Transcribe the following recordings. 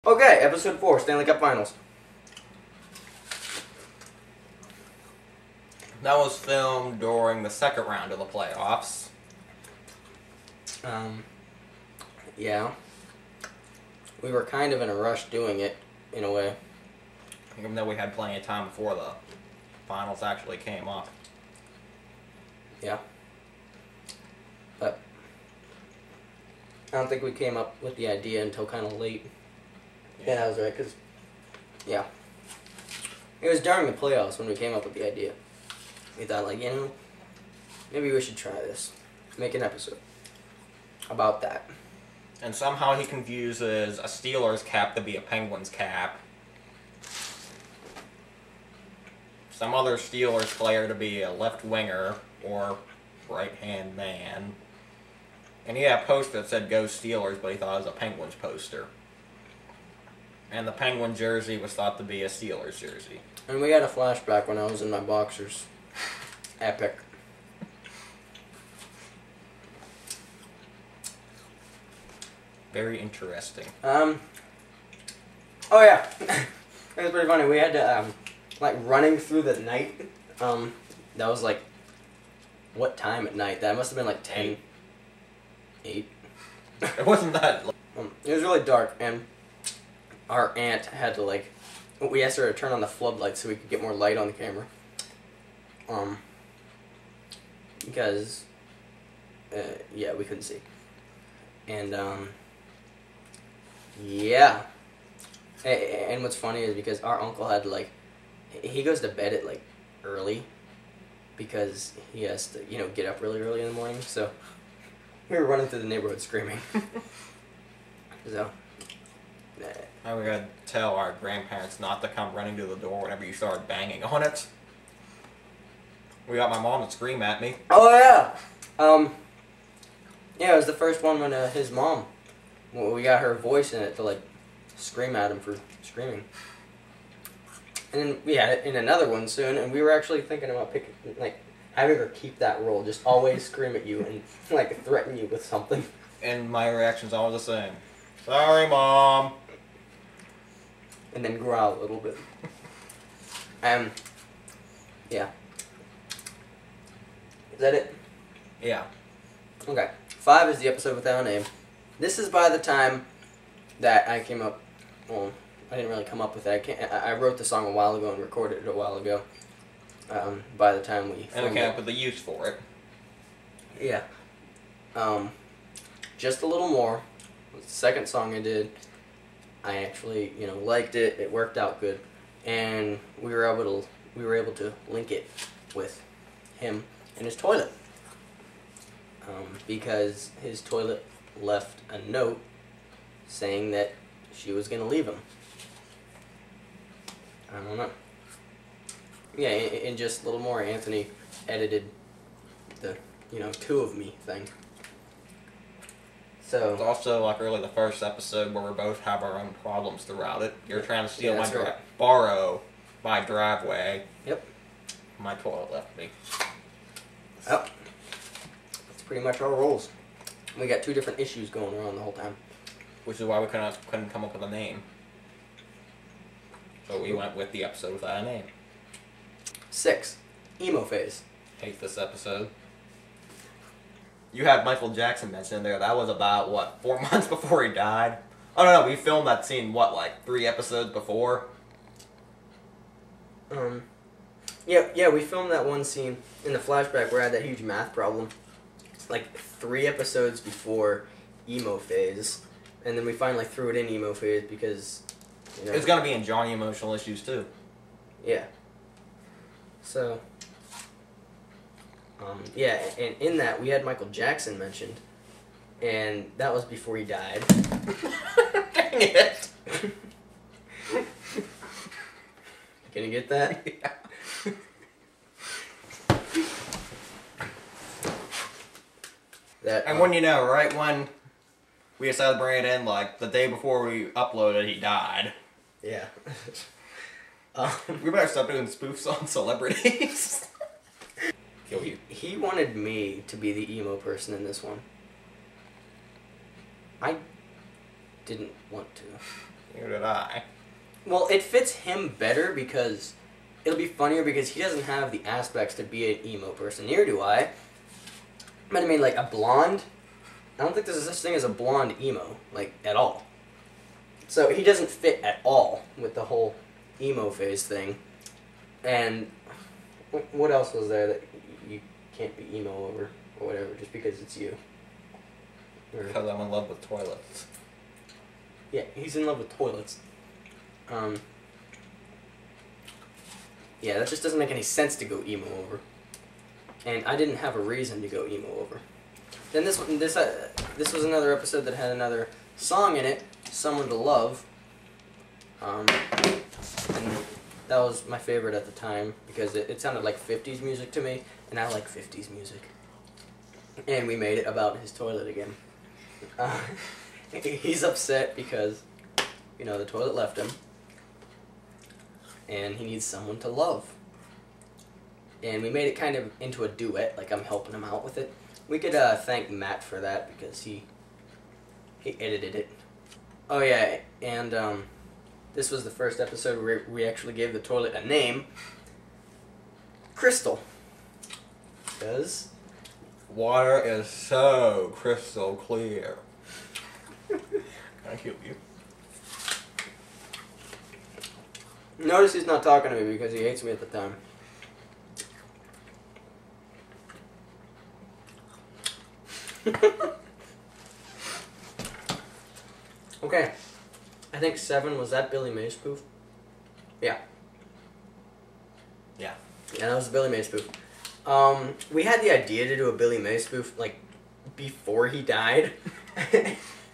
Okay, episode 4, Stanley Cup Finals. That was filmed during the second round of the playoffs. Yeah. We were kind of in a rush doing it, in a way. Even though we had plenty of time before the finals actually came up. Yeah. But I don't think we came up with the idea until kind of late. Yeah, that was right, because, yeah. It was during the playoffs when we came up with the idea. We thought, like, you know, maybe we should try this. Make an episode about that. And somehow he confuses a Steelers cap to be a Penguins cap. Some other Steelers player to be a left winger or right-hand man. And he had a poster that said Go Steelers, but he thought it was a Penguins poster. And the Penguin jersey was thought to be a Steelers jersey. And we had a flashback when I was in my boxers. Epic. Very interesting. Oh yeah. It was pretty funny. We had to, like, running through the night. That was like, what time at night? That must have been like 10. 8. It wasn't that. It was really dark, and our aunt had to, like, we asked her to turn on the floodlights so we could get more light on the camera. Because, yeah, we couldn't see. And, yeah. And what's funny is because our uncle had, like, he goes to bed at, like, early because he has to, you know, get up really early in the morning, so we were running through the neighborhood screaming. So, And we had to tell our grandparents not to come running to the door whenever you started banging on it. We got my mom to scream at me. oh yeah! Yeah, it was the first one when his mom, well, we got her voice in it to, like, scream at him for screaming. And then we had it in another one soon, and we were actually thinking about picking, like, having her keep that role, just always scream at you and, like, threaten you with something. And my reaction's always the same. Sorry, Mom. And then growl a little bit. Yeah. Is that it? Yeah. Okay. 5 is the episode without a name. This is by the time that I came up, well, I didn't really come up with it. I wrote the song a while ago and recorded it a while ago. By the time we And we came up with the use for it. Yeah. Just a little more. It was the second song I did. I actually, you know, liked it. It worked out good, and we were able to link it with him and his toilet. Because his toilet left a note saying that she was gonna leave him. I don't know. Yeah, and just a little more, Anthony edited the, you know, 2 of me thing. So It's also like really the first episode where we both have our own problems throughout it. You're trying to steal borrow my driveway. Yep. My toilet left me. Yep. That's pretty much our roles. We got 2 different issues going on the whole time. Which is why we couldn't come up with a name. So we went with the episode without a name. 6, Emo Phase. Hate this episode. You had Michael Jackson mentioned in there. That was about, what, 4 months before he died? Oh, no, we filmed that scene, what, like 3 episodes before? Yeah, we filmed that one scene in the flashback where I had that huge math problem. Like 3 episodes before Emo Phase. And then we finally threw it in Emo Phase because, you know. It's gonna be in Johnny Emotional Issues, too. Yeah. So, yeah, and in that we had Michael Jackson mentioned, and that was before he died. Dang it! Can you get that? Yeah. And when you know, right when we decided to bring it in, like the day before we uploaded, he died. Yeah. We better stop doing spoofs on celebrities. Kill you. He wanted me to be the emo person in this one. I didn't want to. Neither did I. Well, it fits him better because it'll be funnier because he doesn't have the aspects to be an emo person. Neither do I. But I mean, like, a blonde, I don't think there's such thing as a blonde emo, like, at all. So he doesn't fit at all with the whole emo phase thing. And what else was there that you can't be emo over or whatever just because it's you? Because I'm in love with toilets. Yeah, he's in love with toilets. Yeah, that just doesn't make any sense to go emo over. And I didn't have a reason to go emo over. Then this was another episode that had another song in it, "Someone to Love." And that was my favorite at the time because it sounded like 50s music to me, and I like 50s music. And we made it about his toilet again. He's upset because, you know, the toilet left him. And he needs someone to love. And we made it kind of into a duet, like I'm helping him out with it. We could thank Matt for that because he edited it. Oh yeah, and this was the first episode where we actually gave the toilet a name. Crystal. Because water is so crystal clear. Can I heal you? Notice he's not talking to me because he hates me at the time. Okay. I think 7 was that Billy May spoof? Yeah. Yeah. Yeah, that was a Billy May spoof. We had the idea to do a Billy May spoof like before he died.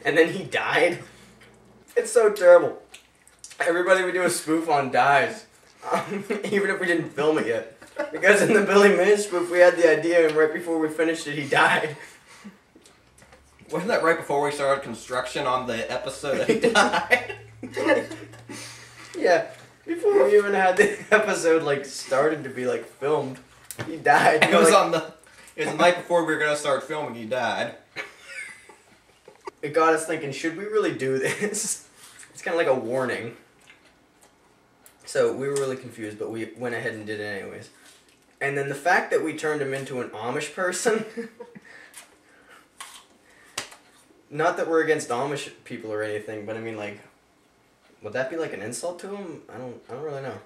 And then he died. It's so terrible. Everybody we do a spoof on dies. Even if we didn't film it yet. Because in the Billy May spoof we had the idea and right before we finished it he died. Wasn't that right before we started construction on the episode that he died? Yeah. Before we even had the episode like started to be like filmed, he died. It was like, it was the night before we were gonna start filming, he died. It got us thinking, should we really do this? It's kind of like a warning. So we were really confused, but we went ahead and did it anyways. And then the fact that we turned him into an Amish person. Not that we're against Amish people or anything, but I mean, like, would that be like an insult to him? I don't really know.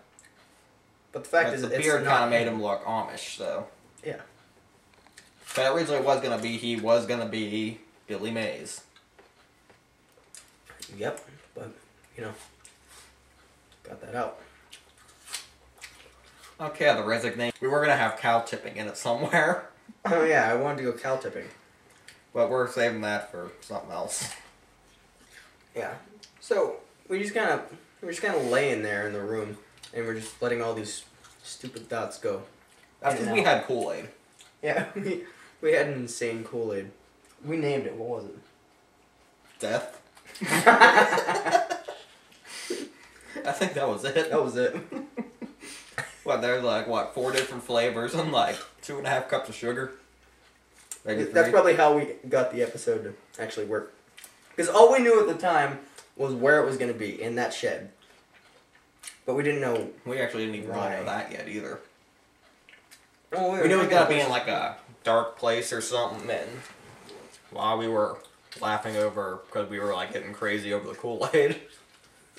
But the fact is, the beard kind of made him look Amish, though. Yeah. But originally he was gonna be Billy Mays. Yep, but you know, got that out. Okay, the resignation. We were gonna have cow tipping in it somewhere. Oh yeah, I wanted to go cow tipping. But we're saving that for something else. Yeah. So we're just kind of laying there in the room, and we're just letting all these stupid thoughts go. That's because we had Kool-Aid. Yeah, we had an insane Kool-Aid. We named it. What was it? Death. I think that was it. That was it. What? There's like 4 different flavors and like 2.5 cups of sugar. Maybe 3. That's probably how we got the episode to actually work. Because all we knew at the time was where it was going to be, in that shed. But we didn't know. We actually didn't even really know that yet either. Oh, we knew it was going to be in like a dark place or something, and while we were laughing over, because we were like getting crazy over the Kool-Aid.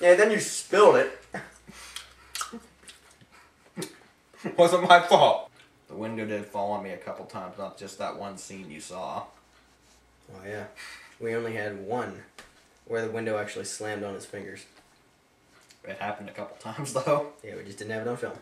Yeah, then you spilled it. Wasn't my fault. The window did fall on me a couple times, not just that one scene you saw. Oh yeah. We only had one where the window actually slammed on his fingers. It happened a couple times though. Yeah, we just didn't have it on film.